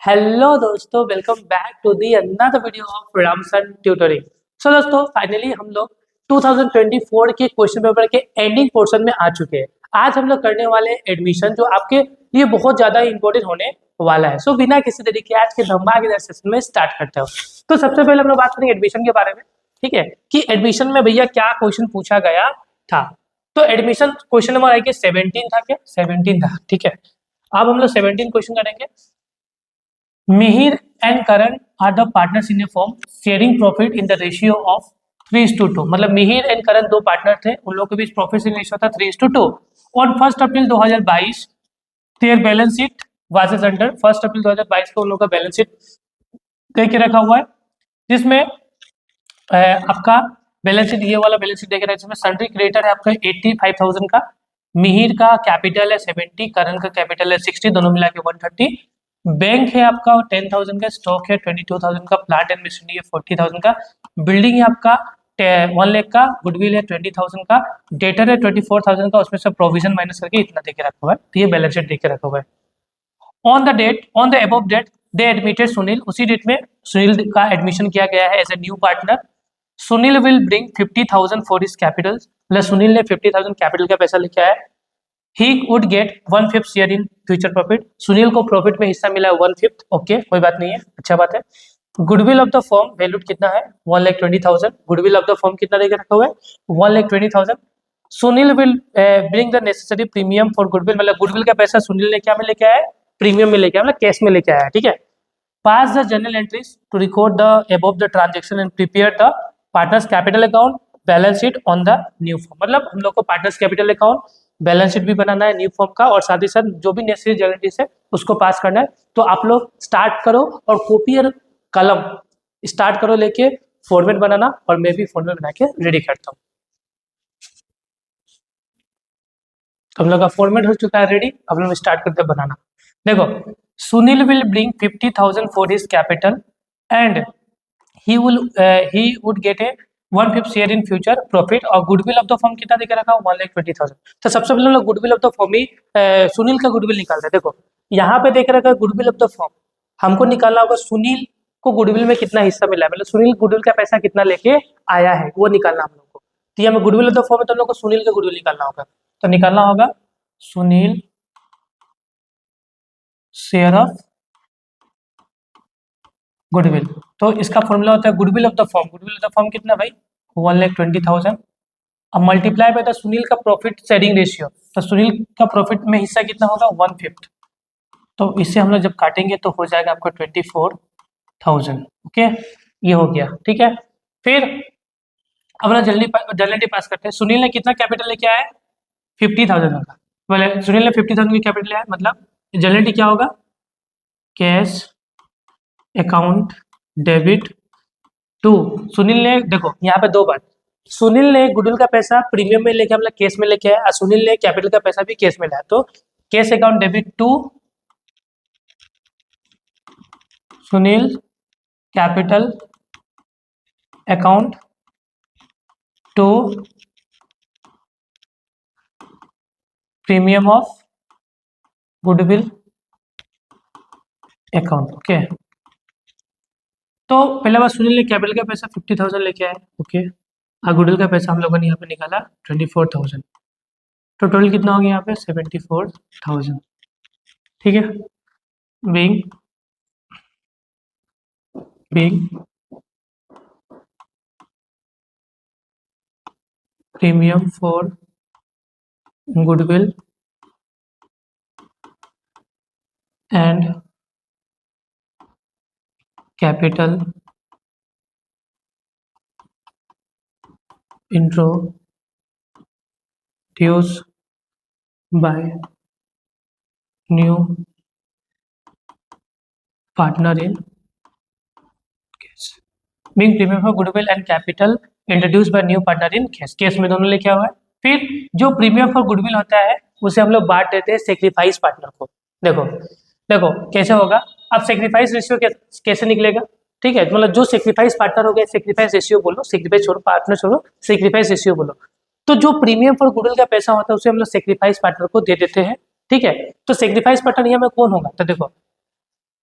Hello दोस्तों, welcome back to the another video of Ramson tutoring. So दोस्तों, finally हम लोग 2024 के क्वेश्चन पेपर के एंडिंग पोर्शन में आ चुके हैं। आज हम लोग करने वाले एडमिशन जो आपके लिए बहुत ज्यादा इंपॉर्टेंट होने वाला है। सो बिना किसी देरी के आज के धमाकेदार सेशन में स्टार्ट करते हो। तो सबसे पहले हम लोग बात करेंगे एडमिशन के बारे में, ठीक है, कि एडमिशन में भैया क्या क्वेश्चन पूछा गया था। तो एडमिशन क्वेश्चन नंबर आई 17 था, क्या 17 था, ठीक है। अब हम लोग 17 क्वेश्चन करेंगे। Mihir and Karan are the partners in a firm sharing profit in the ratio of 3:2। मतलब मिहिर एंड करण दो पार्टनर थे, उन लोगों के बीच प्रॉफिट शेयरिंग रेशियो था 3:2। On 1 April 2022 their balance sheet was as under. 1 April 2022 को उन लोगों का बैलेंस शीट दे के रखा हुआ है, जिसमें आपका बैलेंस शीट, ये वाला बैलेंस शीट देख रहे हैं, जिसमें सन्ड्री क्रेडिटर है आपका 85,000 का, मिहिर का कैपिटल है 70, करण का कैपिटल है 60, दोनों मिला के 130। बैंक है आपका 10,000 का, स्टॉक है 22,000 का, प्लांट एंड मशीनरी है 40,000 का, बिल्डिंग है आपका 1 लाख का, गुडविल है 20,000 का, डेटर है 24,000 का, उसमें से प्रोविजन माइनस करके इतना देके रखा हुआ है। तो ये बैलेंस शीट देके रखा हुआ है। On the above date they admitted Sunil. उसी डेट में सुनील का एडमिशन किया गया है as a new partner. Sunil will bring 50,000 for his capital. मतलब सुनील ने 50,000 कैपिटल का पैसा लेके आया। He would get 1/5 share in future profit. Sunil को प्रॉफिट में हिस्सा मिला है 1/5। ओके, कोई बात नहीं है, अच्छा बात है। Goodwill of the firm valued कितना है 1,20,000। गुडविल ऑफ द फर्म कितना देकर रखा हुआ है 1,20,000। Sunil will bring the necessary premium for goodwill. मतलब गुडविल का पैसा सुनील ने क्या में लेके आया है, प्रीमियम में लेके आया, मतलब कैश में लेके आया है, ठीक है। Pass the journal entries to record the above the transaction and prepare the partners capital account balance sheet on the new form. मतलब हम लोग को partners capital account balance sheet भी बनाना है न्यू फॉर्म का, और साथ ही साथ जो भी नेसेसरी जर्नल एंट्रीज है उसको पास करना है। तो आप लोग स्टार्ट करो और कॉपी और कलम स्टार्ट करो लेके फॉर्मेट बनाना, और मैं भी फॉर्मेट बना के रेडी करता हूँ। हम लोग का फॉर्मेट हो चुका है रेडी, अब लोग स्टार्ट करते हैं बनाना। देखो, Sunil will bring 50,000 for his capital and he would gate A 1/5 share in future profit. और गुडविल ऑफ द फर्म कितना देकर रखा 1,20,000। तो सबसे पहले हम लोग गुडविल ऑफ द फर्म ही सुनील का गुडविल निकालते हैं। देखो यहाँ पे देख रखा है गुडविल ऑफ द फर्म, हमको निकालना होगा सुनील को गुडविल में कितना हिस्सा मिला है, मतलब सुनील गुडविल का पैसा कितना लेके आया है वो निकालना हम लोग को। तो ये हमें गुडविल ऑफ द फर्म है, तो हम लोग को सुनील का गुडविल निकालना होगा। तो निकालना होगा सुनील शेयर ऑफ गुडविल। तो इसका फॉर्मूला होता है goodwill of the firm. Goodwill of the firm कितना भाई 1,20,000। अब मल्टीप्लाई बाय द सुनील का प्रॉफिट शेयरिंग रेशियो। तो सुनील का प्रॉफिट में हिस्सा कितना होगा 1/5। तो इससे हम लोग जब काटेंगे तो हो जाएगा आपका 24,000। ओके, ये हो गया, ठीक है। फिर अब ना जल्दी पास करते हैं। सुनील ने कितना कैपिटल लेके आया है 50,000 का। बोले सुनील ने 50,000 की कैपिटल लिया है, मतलब जनरली क्या होगा cash account debit to Sunil ने। देखो यहाँ पे दो बात, सुनील ने गुडविल का पैसा प्रीमियम में लेके मतलब कैश में लेके आया, और सुनील ने कैपिटल का पैसा भी कैश में लाया। तो cash account debit to Sunil capital account to premium of goodwill account. Okay, तो पहला बार सुनील ने कैपिटल का पैसा 50,000 लेके आया। ओके, और गुडविल का पैसा हम लोगों ने यहाँ पे निकाला 24,000। तो टोटल कितना हो गया यहाँ पे 74,000, ठीक है। Being premium for goodwill and capital introduced by new partner in case। being premium for goodwill and capital introduced by new partner in case। Case में दोनों लिखा हुआ है। फिर जो प्रीमियम फॉर गुडविल होता है उसे हम लोग बांट देते हैं सेक्रीफाइस पार्टनर को। देखो देखो कैसे होगा, अब सेक्रीफाइस रेशियो कैसे निकलेगा, ठीक है। मतलब जो सेक्रीफाइस पार्टनर हो गया, सेक्रीफाइस रेशियो बोलो, सेक्रीफाइस छोड़ो, पार्टनर छोड़ो, सेक्रीफाइस रेशियो बोलो। तो जो प्रीमियम फॉर गुडविल का पैसा होता है उसे हम लोग सेक्रीफाइस पार्टनर को दे देते हैं, ठीक है। तो सेक्रीफाइस पार्टनर यहाँ में कौन होगा, तो देखो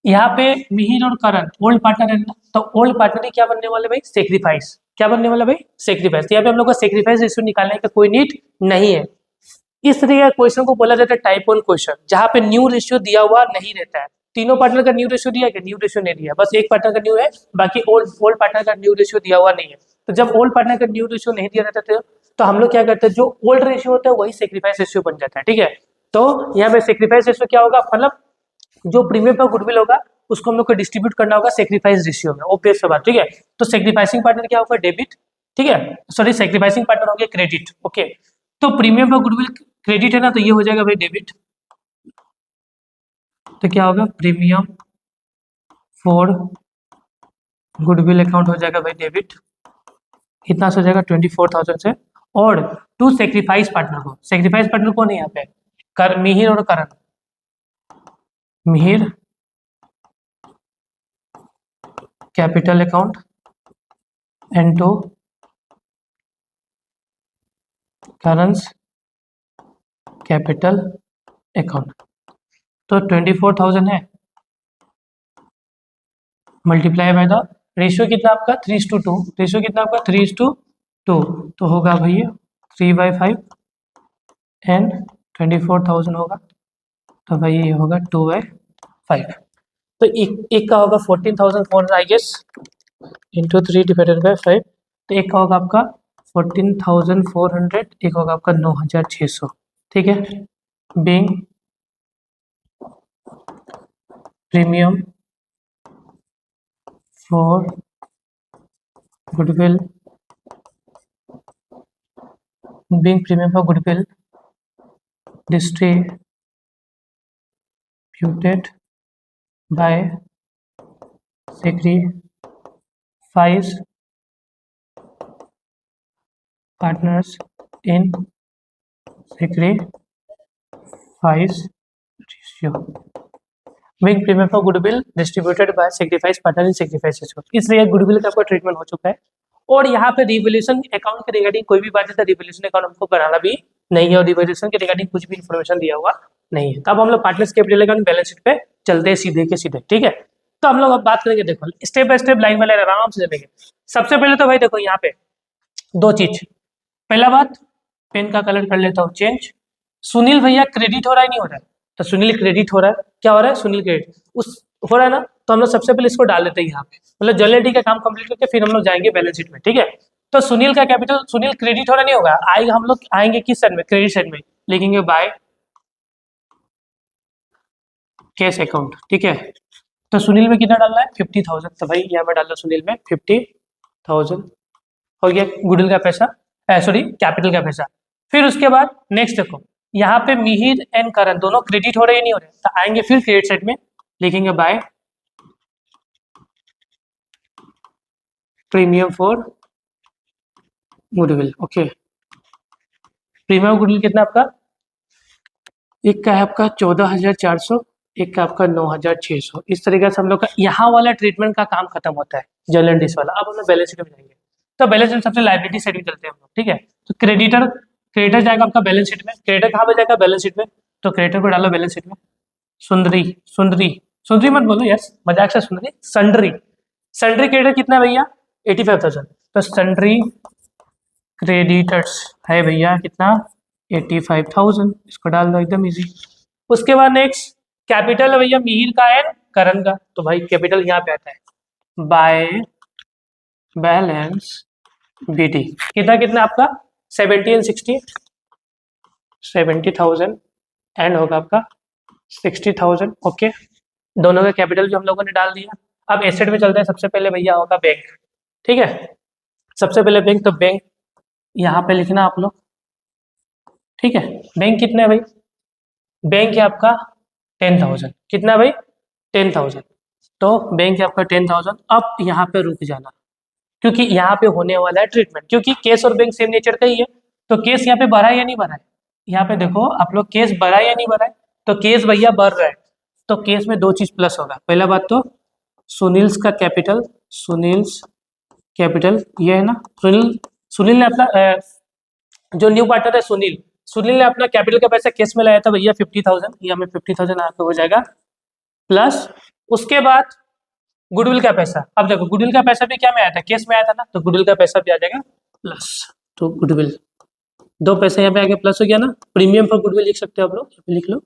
यहाँ पे मिहिर और करण ओल्ड पार्टनर है ना, तो ओल्ड पार्टनर ही क्या बनने वाले भाई, सेक्रीफाइस। क्या बनने वाला भाई, सेक्रीफाइस। यहाँ पे हम लोग को सेक्रीफाइस रेशियो निकालने का कोई नीड नहीं है। इस तरीके के क्वेश्चन को बोला जाता है टाइप 1 क्वेश्चन, जहाँ पे न्यू रेशियो दिया हुआ नहीं रहता है। तीनों पार्टनर का न्यू रेशियो दिया है, न्यू रेशियो नहीं दिया, बस एक पार्टनर का न्यू है, बाकी ओल्ड ओल्ड पार्टनर का न्यू रेशियो दिया हुआ नहीं है। तो जब ओल्ड पार्टनर का न्यू रेशियो नहीं दिया रहता तो हम लोग क्या करते हैं, जो ओल्ड रेशियो होता है वही सेक्रीफाइस रेशियो बन जाता है। ठीक है, तो यहाँ पे सेक्रीफाइस रेशियो क्या होगा, मतलब जो प्रीमियम पर गुडविल होगा उसको हम लोग को डिस्ट्रीब्यूट करना होगा सेक्रीफाइस रेशियो में, ओपीएस के बाद। ठीक है, तो सेक्रीफाइसिंग पार्टनर क्या होगा, डेबिट। ठीक है, सॉरी सेक्रीफाइसिंग पार्टनर हो गया क्रेडिट। ओके, तो प्रीमियम पर गुडविल क्रेडिट है ना, तो ये हो जाएगा भाई डेबिट। तो क्या होगा, प्रीमियम फॉर गुडविल अकाउंट हो जाएगा भाई डेबिट। कितना हो जाएगा, 24,000 से। और टू सेक्रीफाइस पार्टनर को, सेक्रीफाइस पार्टनर कौन है यहाँ पे, मिहिर और Karan. Mihir capital account and to Karan's capital account. तो 24,000 है, मल्टीप्लाई बाय द रेशियो कितना आपका 3:2, रेशियो कितना आपका 3:2, तो होगा भैया 3/5 एंड 24,000 होगा, तो भाई ये होगा 2/5। तो एक का होगा 14,400 आई गेस, इंटू 3 ÷ 5। तो एक का होगा आपका 14,400, एक होगा आपका 9,600। ठीक है, being premium for goodwill, being premium for goodwill distributed by sacrifice partners in sacrifice ratio, being premium for goodwill distributed by sacrifice partner in sacrifice ratio। इसलिए गुडविल का आपका ट्रीटमेंट हो चुका है। और यहाँ पे रिवोल्यूशन अकाउंट के रिगार्डिंग कोई भी बात है तो रिवोल्यूशन अकाउंट हमको बनाना भी नहीं है, और रिवोल्यूशन के रिगार्डिंग कुछ भी इन्फॉर्मेशन दिया हुआ नहीं है। तब हम लोग partners capital account balance sheet पे चलते हैं सीधे के सीधे। ठीक है, तो हम लोग अब बात करेंगे, देखो step by step line by line आराम से चलेंगे। सबसे पहले तो भाई देखो यहाँ पे दो चीज, पहला बात पेन का कलर कर लेता हूँ चेंज। सुनील भैया क्रेडिट हो रहा है नहीं हो रहा है, तो सुनील क्रेडिट हो रहा है, क्या हो रहा है, सुनील क्रेडिट उस हो रहा है ना, तो हम लोग सबसे पहले इसको डाल देते हैं यहाँ पे, मतलब जर्नलिटी का काम कंप्लीट करके फिर हम लोग जाएंगे बैलेंस शीट में। ठीक है, तो सुनील का कैपिटल, सुनील क्रेडिट हो रहा नहीं होगा, आएगा, हम लोग आएंगे किस साइड में, क्रेडिट साइड में लिखेंगे बाय कैश अकाउंट। ठीक है, तो सुनील में कितना डालना है 50,000, तो भाई यहाँ पे डाल दो सुनील में 50,000, हो गया गुडविल का पैसा, सॉरी कैपिटल का पैसा। फिर उसके बाद नेक्स्ट देखो यहाँ पे मिहिर एंड करण दोनों क्रेडिट हो रहे हैं नहीं हो रहे, तो आएंगे फिर क्रेडिट साइड में लिखेंगे by premium for goodwill. Okay, premium goodwill कितना आपका, एक का है आपका 14,400, एक का आपका 9,600। इस तरीके से हम लोग का यहाँ वाला ट्रीटमेंट का काम खत्म होता है, जर्नल डिस वाला। अब हम लोग बैलेंस शीट में जाएंगे, तो बैलेंस शीट सबसे लाइबिलिटी साइड में चलते हैं हम लोग। ठीक है, तो क्रेडिटर, क्रेडिटर जाएगा आपका बैलेंस शीट में, क्रेडिटर कहाँ पे जाएगा बैलेंस शीट में, तो क्रेडिटर को डालो बैलेंस शीट में। सुंदरी, सुंदरी, सुंदरी मत बोलो यस, मजाक से सुंदरी, सन्ड्री, सन्ड्री क्रेडिटर कितना है भैया 85,000, तो सन्ड्री क्रेडिटर्स है भैया कितना 85,000, इसको डाल दो एकदम इजी। उसके बाद नेक्स्ट कैपिटल है भैया मिहिर का एंड करण का, तो भाई कैपिटल यहाँ पे आता है बाय बैलेंस बीटी, कितना कितना आपका 70 एंड 60, 70,000 एंड होगा आपका 60,000। ओके, दोनों का कैपिटल जो हम लोगों ने डाल दिया। अब एसेट में चलते हैं, सबसे पहले भैया होगा बैंक। ठीक है, सबसे पहले बैंक, तो बैंक यहाँ पे लिखना आप लोग। ठीक है, बैंक कितना है भाई, बैंक है आपका 10,000, कितना भाई 10,000, तो बैंक है आपका 10,000। अब यहाँ पे रुक जाना, क्योंकि यहाँ पे होने वाला है ट्रीटमेंट, क्योंकि केस और बैंक सेम नेचर का ही है। तो केस यहाँ पे बढ़ा है या नहीं बढ़ा है, यहाँ पे देखो आप लोग केस बढ़ा है या नहीं बढ़ा है, तो केस भैया बढ़ रहा है। तो केस में दो चीज प्लस होगा, पहला बात तो सुनील्स का कैपिटल, सुनील्स कैपिटल ये है ना, सुनील, सुनील ने अपना जो न्यू पार्टनर है सुनील, सुनील ने अपना कैपिटल का पैसा केस में लाया था भैया 50,000, ये हमें 50,000 यहाँ पे हो जाएगा, प्लस उसके बाद गुडविल का पैसा, अब देखो गुडविल का पैसा भी क्या में आया था, केस में आया था ना, तो गुडविल का पैसा भी आ जाएगा प्लस। तो गुडविल दो पैसे यहाँ पे आगे प्लस हो गया ना, प्रीमियम फॉर गुडविल लिख सकते हो आप लोग, यहाँ पे लिख लो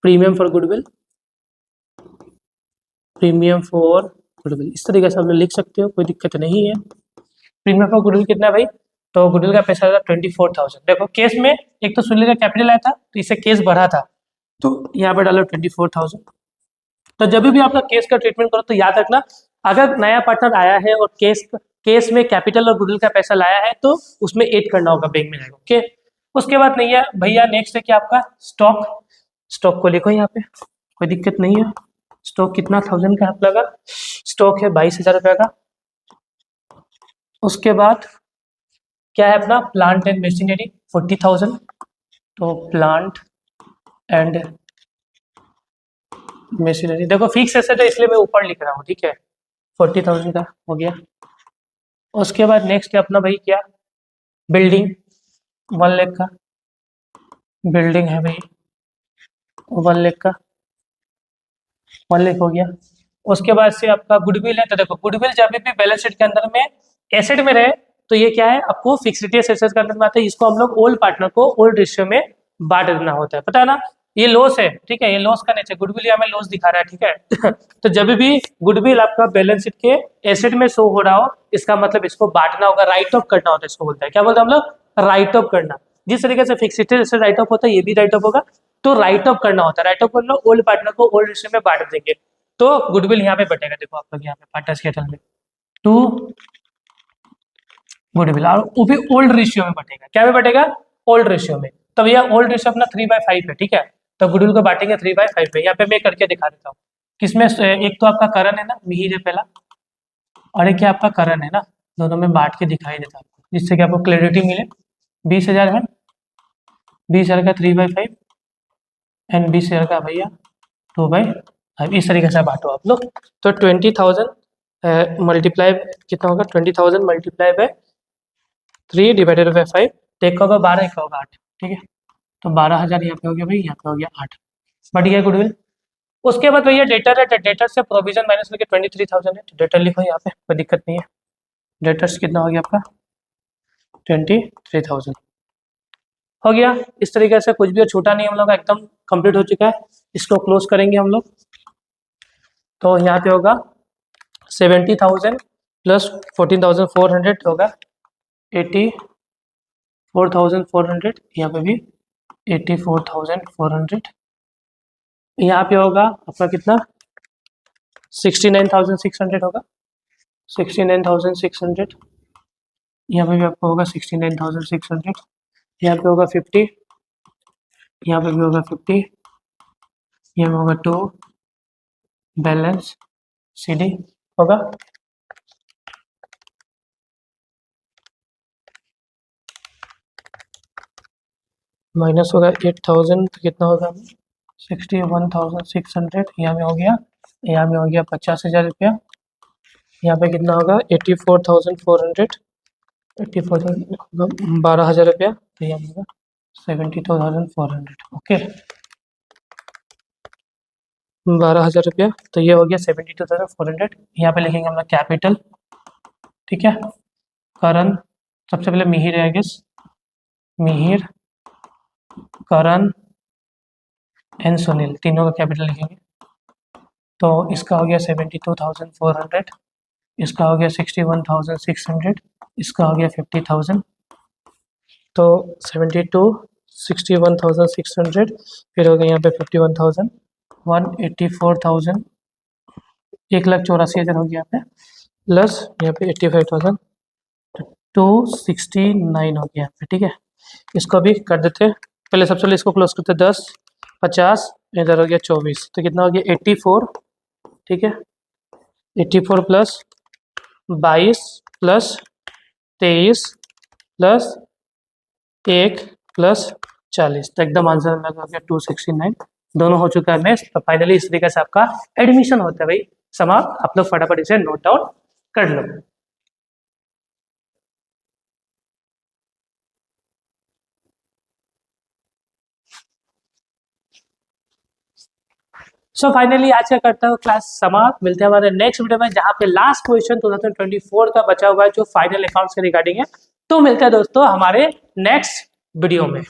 premium for goodwill, premium for goodwill इस तरीके से आप लोग लिख सकते हो, कोई दिक्कत नहीं है। प्रीमियम फॉर गुडविल कितना है भाई, तो गुडविल का पैसा था 24,000। देखो केस में एक तो सुनील का कैपिटल आया था तो इससे केस बढ़ा था, तो यहाँ पे डालो 24,000। तो जब भी आपका केस का ट्रीटमेंट करो तो याद रखना, अगर नया पार्टनर आया है और केस में कैपिटल और गुडविल का पैसा लाया है तो उसमें ऐड करना होगा बैंक में जाएगा, ओके। उसके बाद नहीं है भैया, नेक्स्ट है कि आपका स्टॉक, स्टॉक को लिखो यहाँ पे, कोई दिक्कत नहीं है। स्टॉक कितना 1000 का आप लगा, स्टॉक है 22,000 रुपये का। उसके बाद क्या है अपना प्लांट एंड मशीनरी 40,000, तो प्लांट एंड मशीनरी देखो फिक्स एसेट है इसलिए मैं ऊपर लिख रहा हूँ, ठीक है, 40,000 का हो गया। उसके बाद नेक्स्ट है अपना भाई क्या, बिल्डिंग 1 लाख का, बिल्डिंग है भाई 1 लाख का, 1 लाख हो गया। उसके बाद से आपका गुडविल है, तो देखो गुडविल जब भी बैलेंस शीट के अंदर में एसेट में रहे तो ये क्या है आपको फिक्सिटी एसेट के अंदर में आता है, इसको हम लोग ओल्ड पार्टनर को ओल्ड रेशियो में बांट देना होता है, पता है ना। ये लॉस है, ठीक है, ये लॉस का नेचर, गुडविल यहाँ में लॉस दिखा रहा है, ठीक है। तो जब भी गुडविल आपका बैलेंस शीट के एसेट में शो हो रहा हो, इसका मतलब इसको बांटना होगा, राइट ऑफ करना होता है, इसको बोलता है क्या बोलते हैं हम लोग, राइट ऑफ करना। जिस तरीके से फिक्सिटी एसेट राइट ऑफ होता है ये भी राइट ऑफ होगा, तो राइट ऑफ करना होता है, राइट ऑफ कर लो, ओल्ड पार्टनर को ओल्ड रेशियो में बांट देंगे, तो गुडविल यहाँ पे बटेगा, देखो आप लोग यहाँ पे पार्टनर्स के में टू गुडविल, और वो भी ओल्ड रेशियो में बटेगा, क्या में बटेगा, ओल्ड रेशियो में। तो भैया ओल्ड रेशियो अपना 3/5 है, ठीक है, तो गुडविल को बांटेंगे 3/5 में। यहाँ पे मैं करके दिखा देता हूँ, किसमें एक तो आपका करण है ना, मिहिर है पहला, और एक क्या आपका करण है ना, दोनों में बांट के दिखाई देता आपको, जिससे कि आपको क्लैरिटी मिले। 20,000 है, 20,000 का 3/5 एंड 20,000 का भैया 2/5, इस तरीके से बांटो आप लोग। तो 20,000 मल्टीप्लाई कितना होगा, 20,000 मल्टीप्लाई बाय 3 डिवाइडेड बाय 5, तो एक होगा 12, एक होगा 8, ठीक है। तो 12,000 यहाँ पे हो गया भाई, यहाँ पे हो गया 8, बढ़ गया गुडविल। उसके बाद भैया डेटर है, डेटर से प्रोविजन माइनस करके 23,000 है, तो डेटर लिखो यहाँ पे, कोई दिक्कत नहीं है। डेटर्स कितना हो गया आपका 23,000 हो गया। इस तरीके से कुछ भी छूटा नहीं हम लोग का, एकदम कंप्लीट हो चुका है। इसको क्लोज करेंगे हम लोग, तो यहाँ पे होगा 70,000 प्लस 14,400 होगा 84,400, यहाँ पे भी 84,400, यहाँ पे होगा आपका कितना 69,600 होगा, 69,600, यहाँ पे भी आपका होगा 69,600, यहाँ पे होगा 50, यहाँ पे भी होगा 50, यहाँ पे होगा 2, बैलेंस CD होगा माइनस होगा 8,000, तो कितना होगा 61,600, यहाँ में हो गया, यहाँ में हो गया 50,000 रुपया, यहाँ पे कितना होगा 84,400, 12,000 रुपया, तो यहाँ होगा 72,400, ओके 12,000 रुपया, तो ये हो गया 72,400। यहाँ पे लिखेंगे हम लोग कैपिटल, ठीक है, करण, सबसे पहले मिहिर है गेस, मिहिर, करण एंड सुनील, तीनों का कैपिटल लिखेंगे। तो इसका हो गया 72,400, इसका हो गया 61,600, इसका हो गया 50,000, तो 72, 61,600, फिर हो गया यहाँ पे 51,000, 184,000, 1,84,000 हो गया यहाँ पे, प्लस यहाँ पे 85,000, 269 हो गया यहाँ पे, ठीक है। इसको भी कर देते हैं, पहले सबसे पहले इसको क्लोज करते हैं, 10, 50, इधर हो गया 24, तो कितना हो गया 84, ठीक है, 84 प्लस 22 प्लस 23 प्लस 1 प्लस 40, तो एकदम आंसर लगा गया 269, दोनों हो चुका है मैच। तो फाइनली इस तरीके से आपका एडमिशन होता है भाई समाप्त, आप लोग फटाफट इसे नोट डाउन कर लो। सो फाइनली आज का करता हूँ क्लास समाप्त। मिलते हैं हमारे नेक्स्ट वीडियो में जहाँ पे लास्ट क्वेश्चन 2024 का बचा हुआ है जो फाइनल अकाउंट्स के रिगार्डिंग है। तो मिलते हैं दोस्तों हमारे नेक्स्ट वीडियो में।